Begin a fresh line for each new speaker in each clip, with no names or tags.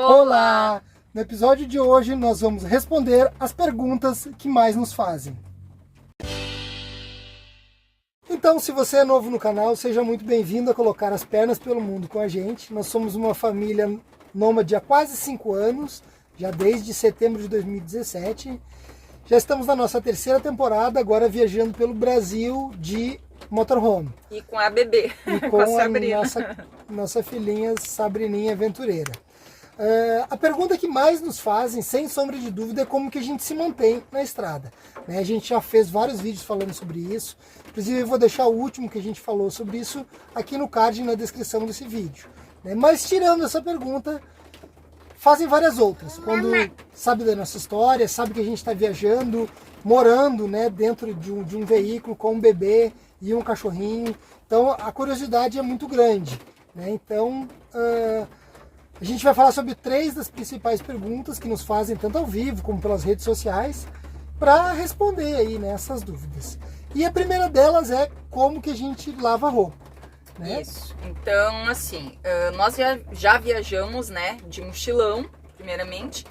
Olá! No episódio de hoje nós vamos responder as perguntas que mais nos fazem. Então, se você é novo no canal, seja muito bem-vindo a colocar as pernas pelo mundo com a gente. Nós somos uma família nômade há quase 5 anos, já desde setembro de 2017. Já estamos na nossa 3ª temporada, agora viajando pelo Brasil de motorhome.
E com a bebê,
e
com a Sabrina.
Nossa filhinha Sabrininha aventureira. A pergunta que mais nos fazem, sem sombra de dúvida, é como que a gente se mantém na estrada. A gente já fez vários vídeos falando sobre isso. Inclusive eu vou deixar o último que a gente falou sobre isso aqui no card, na descrição desse vídeo. Mas tirando essa pergunta, fazem várias outras. Quando sabe da nossa história, sabe que a gente está viajando, morando dentro de um veículo com um bebê e um cachorrinho. Então a curiosidade é muito grande. Então a gente vai falar sobre 3 das principais perguntas que nos fazem tanto ao vivo como pelas redes sociais para responder aí essas dúvidas. E a primeira delas é como que a gente lava a roupa.
Isso. Então, assim, nós já viajamos, de mochilão, primeiramente,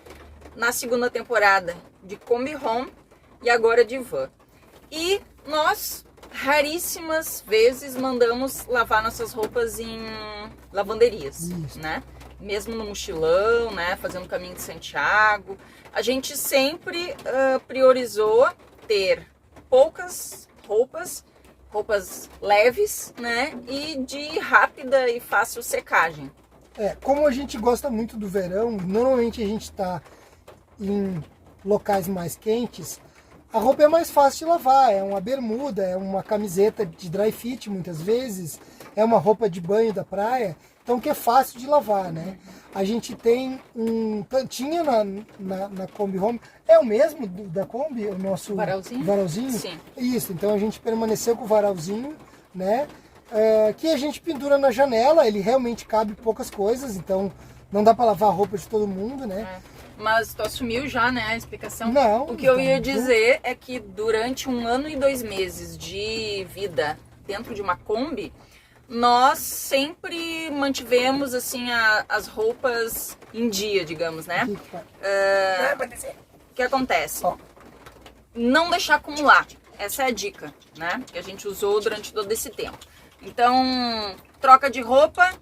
na 2ª temporada de Kombi Home e agora de van. E nós, raríssimas vezes, mandamos lavar nossas roupas em lavanderias,
Isso.
Mesmo no mochilão, fazendo o caminho de Santiago. A gente sempre priorizou ter poucas roupas leves, e de rápida e fácil secagem.
Como a gente gosta muito do verão, normalmente a gente está em locais mais quentes, a roupa é mais fácil de lavar, é uma bermuda, é uma camiseta de dry fit muitas vezes, é uma roupa de banho da praia, então que é fácil de lavar, A gente tem tinha na Kombi Home, é o mesmo da Kombi, o nosso varalzinho?
Sim.
Isso, então a gente permaneceu com o varalzinho, que a gente pendura na janela, ele realmente cabe poucas coisas, então não dá para lavar a roupa de todo mundo,
Mas tu assumiu já, a explicação?
Não.
O que eu ia dizer é que durante 1 ano e 2 meses de vida dentro de uma Kombi, nós sempre mantivemos assim as roupas em dia, digamos, O que acontece? Não deixar acumular. Essa é a dica, que a gente usou durante todo esse tempo. Então, troca de roupa,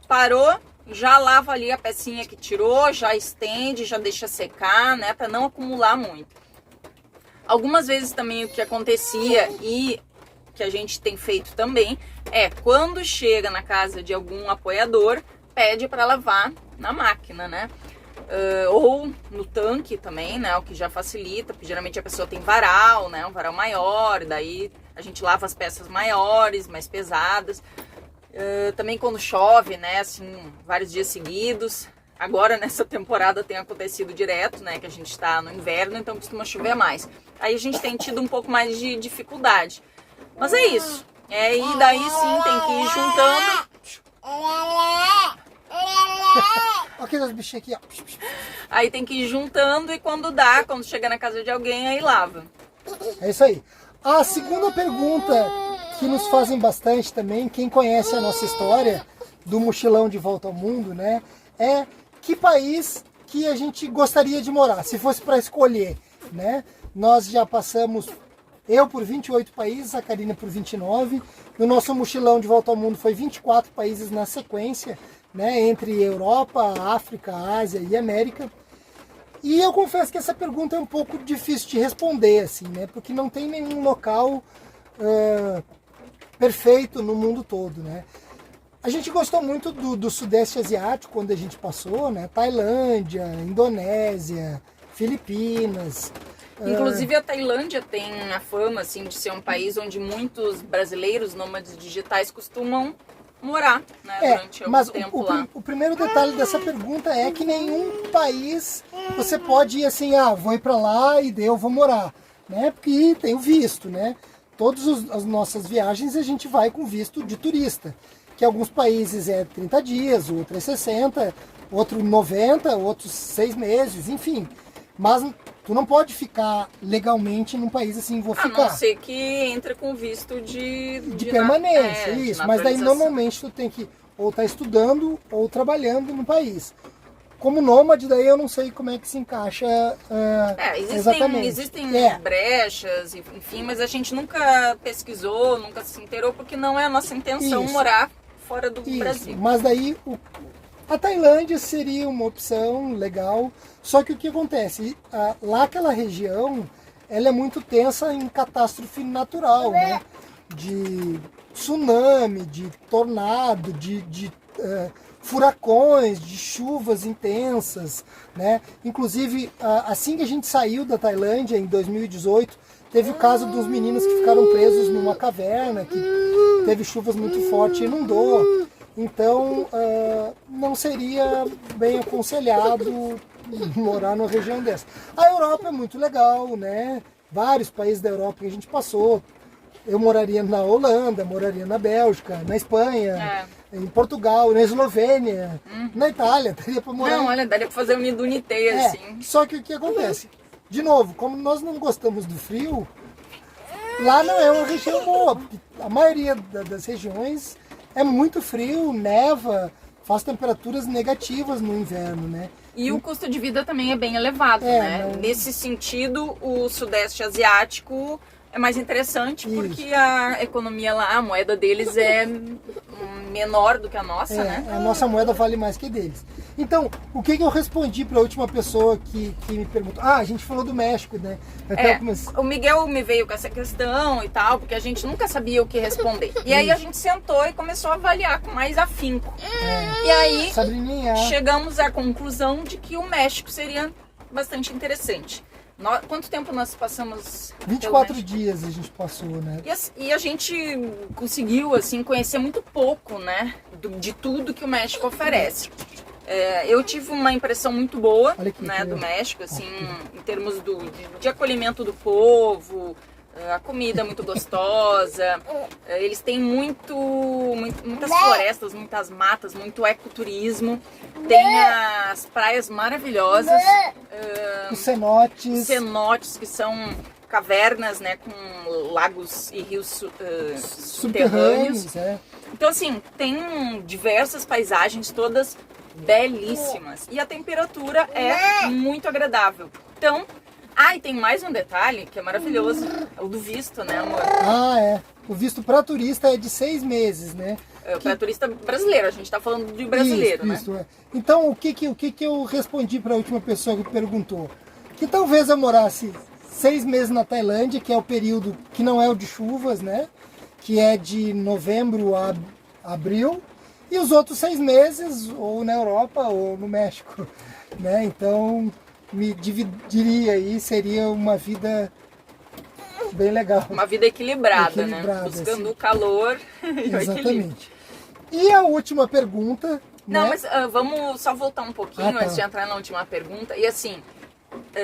parou, já lava ali a pecinha que tirou, já estende, já deixa secar, para não acumular muito. Algumas vezes também o que acontecia e que a gente tem feito também é quando chega na casa de algum apoiador, pede para lavar na máquina, ou no tanque também, o que já facilita, porque geralmente a pessoa tem varal, um varal maior, daí a gente lava as peças maiores, mais pesadas. Também quando chove, assim, vários dias seguidos. Agora nessa temporada tem acontecido direto, que a gente está no inverno, então costuma chover mais. Aí a gente tem tido um pouco mais de dificuldade. Mas é isso. E daí sim tem que ir juntando.
Aqui das bichinhas aqui, ó.
Aí tem que ir juntando e quando dá, quando chega na casa de alguém, aí lava.
É isso aí. A segunda pergunta que nos fazem bastante também, quem conhece a nossa história do mochilão de volta ao mundo, é que país que a gente gostaria de morar, se fosse para escolher, Nós já passamos, eu por 28 países, a Karina por 29. No nosso mochilão de volta ao mundo foi 24 países na sequência, entre Europa, África, Ásia e América. E eu confesso que essa pergunta é um pouco difícil de responder, assim, porque não tem nenhum local perfeito no mundo todo, A gente gostou muito do Sudeste Asiático quando a gente passou, Tailândia, Indonésia, Filipinas.
Inclusive a Tailândia tem a fama assim, de ser um país onde muitos brasileiros nômades digitais costumam morar durante algum tempo lá.
O primeiro detalhe dessa pergunta é que nenhum país você pode ir assim, vou ir para lá e daí eu vou morar, Porque tem o visto, Todas as nossas viagens a gente vai com visto de turista, que alguns países é 30 dias, outro é 60, outro 90, outros 6 meses, enfim. Mas tu não pode ficar legalmente num país assim, vou ficar.
A não ser que entre com visto de
permanência, isso. Mas daí normalmente tu tem que ou estar estudando ou trabalhando no país. Como nômade, daí eu não sei como é que se encaixa exatamente.
Existem brechas, enfim, mas a gente nunca pesquisou, nunca se inteirou, porque não é a nossa intenção morar fora do Brasil.
Mas daí a Tailândia seria uma opção legal, só que o que acontece? Lá aquela região, ela é muito tensa em catástrofe natural, né? De tsunami, de tornado, de furacões, de chuvas intensas, né? Inclusive, assim que a gente saiu da Tailândia, em 2018, teve o caso dos meninos que ficaram presos numa caverna, que teve chuvas muito fortes e inundou. Então, não seria bem aconselhado morar numa região dessa. A Europa é muito legal, né? Vários países da Europa que a gente passou. Eu moraria na Holanda, moraria na Bélgica, na Espanha, em Portugal, na Eslovênia, na Itália. Daria pra morar.
Não, olha, daria pra fazer um unité, assim.
Só que o que acontece? De novo, como nós não gostamos do frio, lá não é uma região boa. A maioria das regiões é muito frio, neva, faz temperaturas negativas no inverno, né?
E o custo de vida também é bem elevado, né?
Não...
Nesse sentido, o Sudeste Asiático é mais interessante porque a economia lá, a moeda deles é menor do que a nossa, né?
A nossa moeda vale mais que a deles. Então, o que eu respondi para a última pessoa que me perguntou? A gente falou do México, né?
O Miguel me veio com essa questão e tal, porque a gente nunca sabia o que responder. E aí a gente sentou e começou a avaliar com mais afinco. E aí chegamos à conclusão de que o México seria bastante interessante. Quanto tempo nós passamos?
24 dias a gente passou, né?
E a gente conseguiu, assim, conhecer muito pouco, né? De tudo que o México oferece. Eu tive uma impressão muito boa, né, do México, assim, em termos de acolhimento do povo, a comida muito gostosa, eles têm muitas florestas, muitas matas, muito ecoturismo, tem as praias maravilhosas,
os cenotes,
que são cavernas, né, com lagos e rios subterrâneos. Então, assim, tem diversas paisagens, todas belíssimas, e a temperatura é muito agradável. Então, e tem mais um detalhe que é maravilhoso, é o do visto, né, amor?
O visto para turista é de 6 meses, né?
Para turista brasileiro, a gente tá falando de brasileiro, né?
Então, o que eu respondi para a última pessoa que perguntou? Que talvez eu morasse 6 meses na Tailândia, que é o período que não é o de chuvas, né? Que é de novembro a abril, e os outros 6 meses ou na Europa ou no México, né? Então, me dividiria aí, seria uma vida bem legal.
Uma vida equilibrada, né? Buscando o calor e o equilíbrio.
E a última pergunta...
Não, mas vamos só voltar um pouquinho antes de entrar na última pergunta. E assim,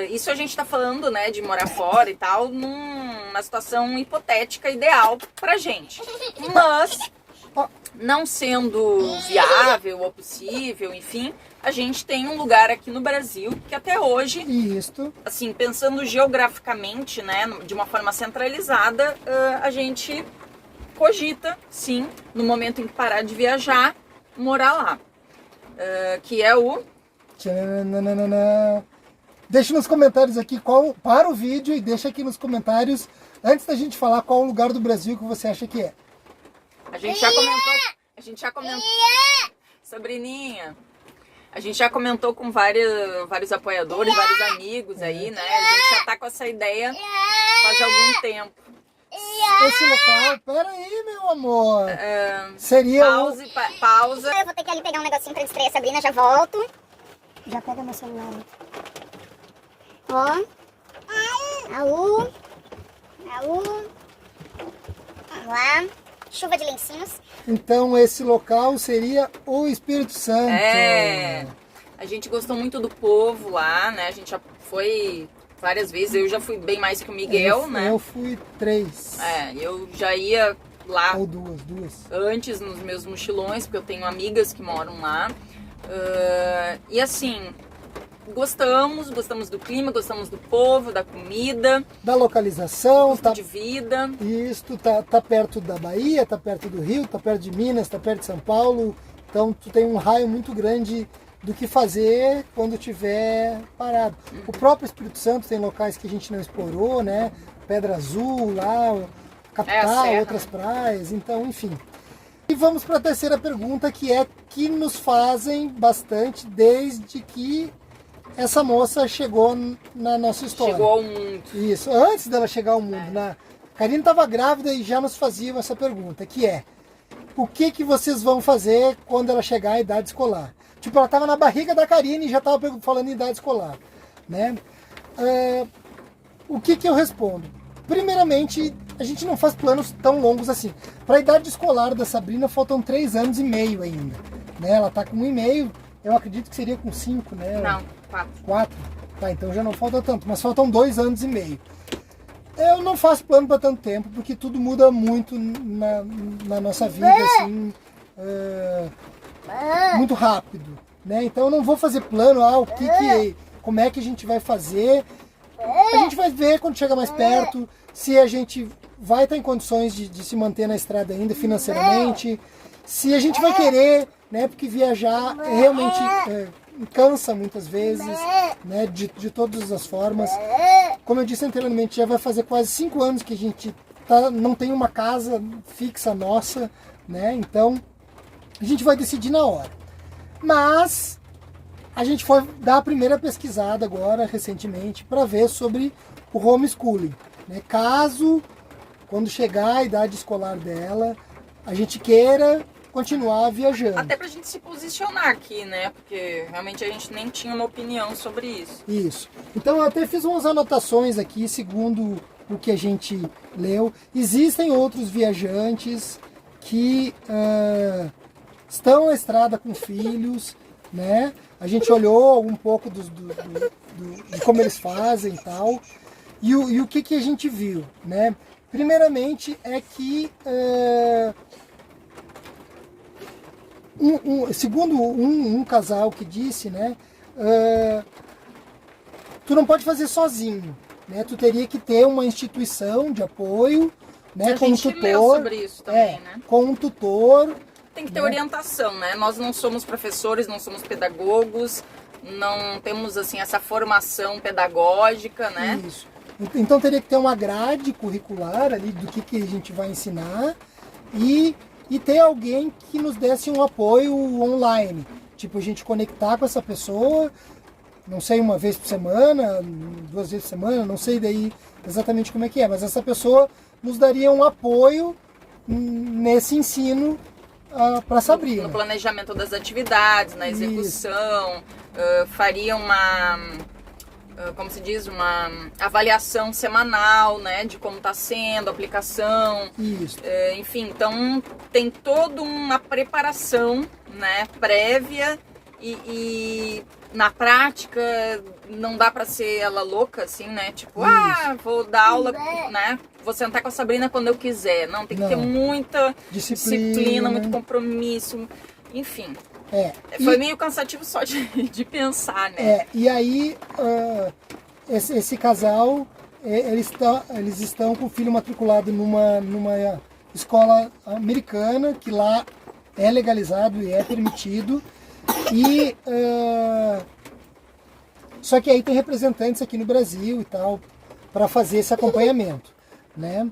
isso a gente tá falando, né, de morar fora e tal, numa situação hipotética ideal pra gente. Mas, não sendo viável ou possível, enfim, a gente tem um lugar aqui no Brasil que até hoje, assim, pensando geograficamente, né, de uma forma centralizada, a gente cogita, sim, no momento em que parar de viajar, morar lá. Que é o...
Deixa nos comentários aqui para o vídeo, e deixa aqui nos comentários, antes da gente falar, qual o lugar do Brasil que você acha que é.
A gente já comentou, Sabrininha, a gente já comentou com vários apoiadores, vários amigos aí, né? A gente já tá com essa ideia faz algum tempo.
Esse local, peraí, meu amor. Seria
pausa.
Eu vou ter que ali pegar um negocinho pra distrair a Sabrina, já volto. Já pega meu celular. Ó. Aú. Vamos lá. Chuva de lencinhos.
Então esse local seria o Espírito Santo.
A gente gostou muito do povo lá, né? A gente já foi várias vezes, eu já fui bem mais que o Miguel, né?
Eu fui 3.
Eu já ia lá.
Ou duas.
Antes nos meus mochilões, porque eu tenho amigas que moram lá. E assim, gostamos do clima, gostamos do povo, da comida,
da localização,
do custo de vida.
Isso, tá perto da Bahia, tá perto do Rio, tá perto de Minas, tá perto de São Paulo. Então tu tem um raio muito grande do que fazer quando tiver parado. O próprio Espírito Santo tem locais que a gente não explorou, né? Pedra Azul lá, Capital,
Serra,
outras praias, então, enfim. E vamos para a terceira pergunta, que nos fazem bastante desde que essa moça chegou na nossa história.
Chegou ao mundo.
Isso, antes dela chegar ao mundo. A Karine estava grávida e já nos faziam essa pergunta, que é: o que vocês vão fazer quando ela chegar à idade escolar? Tipo, ela estava na barriga da Karine e já estava falando em idade escolar, né? O que eu respondo? Primeiramente, a gente não faz planos tão longos assim. Para a idade escolar da Sabrina, faltam 3 anos e meio ainda, né? Ela está com 1,5, eu acredito que seria com 5, né?
Não, 4.
4? Tá, então já não falta tanto, mas faltam 2 anos e meio. Eu não faço plano para tanto tempo, porque tudo muda muito na nossa vida, assim, muito rápido, né? Então eu não vou fazer plano, como é que a gente vai fazer. A gente vai ver quando chega mais perto, se a gente vai estar em condições de se manter na estrada ainda financeiramente, se a gente vai querer, né? Porque viajar realmente cansa muitas vezes, né? De todas as formas. Como eu disse anteriormente, já vai fazer quase 5 anos que a gente não tem uma casa fixa nossa, né? Então a gente vai decidir na hora. Mas a gente foi dar a primeira pesquisada agora, recentemente, para ver sobre o homeschooling, né? Caso, quando chegar a idade escolar dela, a gente queira continuar viajando.
Até pra gente se posicionar aqui, né? Porque realmente a gente nem tinha uma opinião sobre isso.
Isso. Então eu até fiz umas anotações aqui, segundo o que a gente leu. Existem outros viajantes que estão na estrada com filhos, né? A gente olhou um pouco de como eles fazem e tal. E o que a gente viu, né? Primeiramente é que, segundo um casal que disse, né? Tu não pode fazer sozinho, né? Tu teria que ter uma instituição de apoio, né? Com um tutor.
Leu sobre isso também, né?
Com um tutor.
Tem que ter orientação, né? Nós não somos professores, não somos pedagogos, não temos assim essa formação pedagógica, né?
Isso. Então teria que ter uma grade curricular ali do que a gente vai ensinar e ter alguém que nos desse um apoio online. Tipo, a gente conectar com essa pessoa, não sei, 1 vez por semana, 2 vezes por semana, não sei daí exatamente como é que é, mas essa pessoa nos daria um apoio nesse ensino para Sabrina.
No planejamento das atividades, na execução, faria como se diz, uma avaliação semanal, né, de como está sendo a aplicação.
Isso.
Enfim, então tem toda uma preparação, né, prévia e na prática não dá para ser ela louca, assim, né, tipo, vou dar aula, né, vou sentar com a Sabrina quando eu quiser. Não, tem que ter muita disciplina, muito compromisso, enfim. Foi meio cansativo só de pensar, né?
E aí, esse casal, eles estão com o filho matriculado numa escola americana, que lá é legalizado e é permitido. E só que aí tem representantes aqui no Brasil e tal, para fazer esse acompanhamento, né?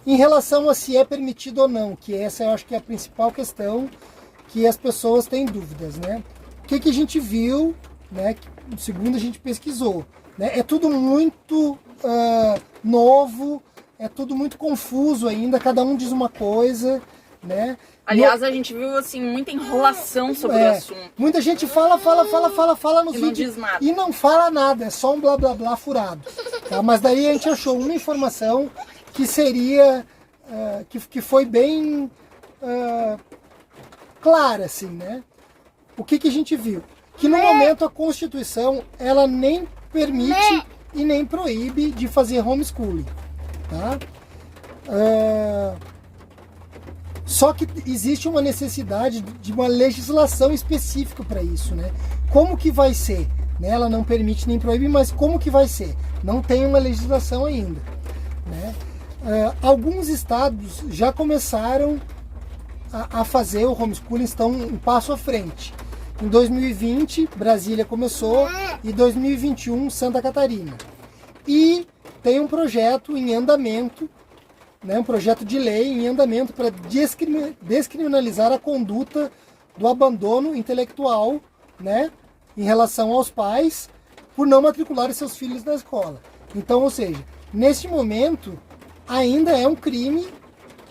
Em relação a se é permitido ou não, que essa eu acho que é a principal questão que as pessoas têm dúvidas, né? O que a gente viu, né? Segundo a gente pesquisou, né? É tudo muito novo, é tudo muito confuso ainda, cada um diz uma coisa, né?
Aliás, a gente viu assim muita enrolação sobre o assunto.
Muita gente fala nos vídeos
diz nada.
E não fala nada, é só um blá blá blá furado. Tá? Mas daí a gente achou uma informação que seria, que foi bem clara, assim, né? O que a gente viu? Que no momento a Constituição, ela nem permite e nem proíbe de fazer homeschooling, tá? Só que existe uma necessidade de uma legislação específica para isso, né? Como que vai ser? Né? Ela não permite nem proíbe, mas como que vai ser? Não tem uma legislação ainda, né? Alguns estados já começaram a fazer o homeschooling, estão um passo à frente. Em 2020, Brasília começou e 2021, Santa Catarina. E tem um projeto em andamento, né, um projeto de lei em andamento para descriminalizar a conduta do abandono intelectual, né, em relação aos pais por não matricular seus filhos na escola. Então, ou seja, neste momento ainda é um crime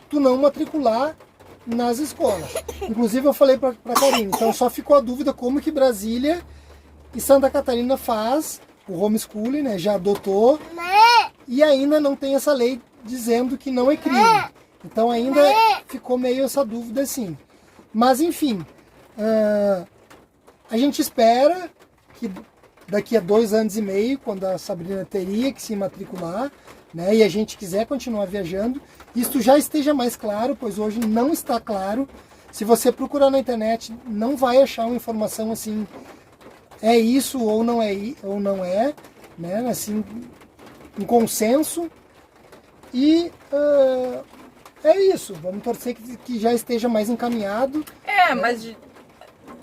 tu não matricular nas escolas. Inclusive eu falei para Karine, então só ficou a dúvida como que Brasília e Santa Catarina faz o homeschooling, né, já adotou, e ainda não tem essa lei dizendo que não é crime. Então ainda ficou meio essa dúvida assim. Mas enfim, a gente espera que daqui a 2 anos e meio, quando a Sabrina teria que se matricular, né, e a gente quiser continuar viajando, isto já esteja mais claro, pois hoje não está claro. Se você procurar na internet, não vai achar uma informação assim, é isso ou não é, né, assim, um consenso. E é isso, vamos torcer que já esteja mais encaminhado.
Né? Mas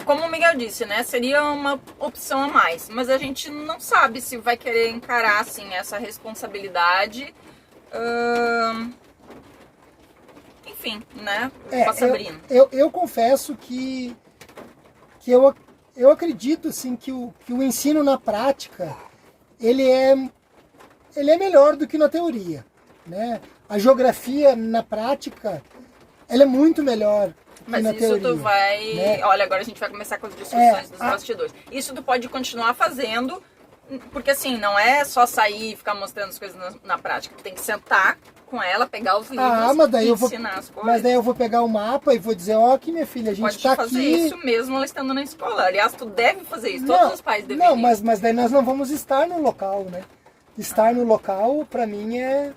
como o Miguel disse, né, seria uma opção a mais, mas a gente não sabe se vai querer encarar assim essa responsabilidade, enfim, né, com a Sabrina.
Eu confesso que eu acredito assim que o ensino na prática ele é melhor do que na teoria, né? A geografia na prática ela é muito melhor.
Mas
na
isso
teoria,
tu vai...
né?
Olha, agora a gente vai começar com as discussões dos bastidores. Isso tu pode continuar fazendo, porque assim, não é só sair e ficar mostrando as coisas na prática. Tu tem que sentar com ela, pegar os livros
mas daí
e
eu vou,
ensinar as coisas.
Mas daí eu vou pegar o mapa e vou dizer, ó, aqui minha filha, a gente
Pode
está
fazer
aqui...
isso mesmo ela estando na escola. Aliás, tu deve fazer isso, todos os pais deveriam.
Não, mas daí nós não vamos estar no local, né? Estar no local, pra mim, é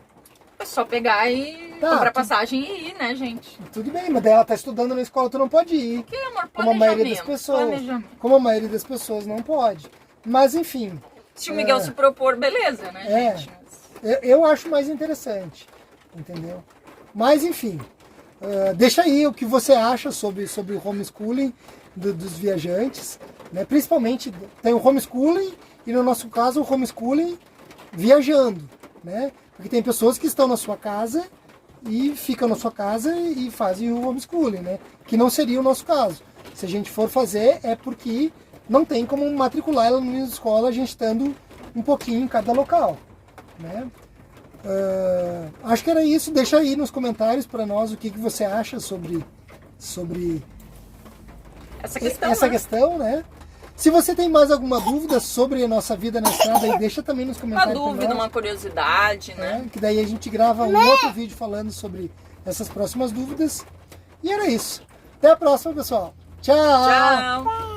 só pegar e comprar passagem e ir, né, gente?
Tudo bem, mas daí ela tá estudando na escola, tu não pode ir.
Que amor,
como a maioria das pessoas. Como a maioria das pessoas não pode. Mas enfim.
Se o Miguel se propor, beleza, né, gente?
Eu acho mais interessante, entendeu? Mas enfim, deixa aí o que você acha sobre o homeschooling dos viajantes, né? Principalmente tem o homeschooling e no nosso caso o homeschooling viajando, né? Porque tem pessoas que estão na sua casa e ficam na sua casa e fazem o homeschooling, né? Que não seria o nosso caso. Se a gente for fazer, é porque não tem como matricular ela na escola, a gente estando um pouquinho em cada local, né? Acho que era isso. Deixa aí nos comentários para nós o que você acha sobre essa questão, né? Se você tem mais alguma dúvida sobre a nossa vida na estrada, aí deixa também nos comentários.
Uma dúvida, uma curiosidade, né?
Que daí a gente grava um outro vídeo falando sobre essas próximas dúvidas. E era isso. Até a próxima, pessoal. Tchau!
Tchau!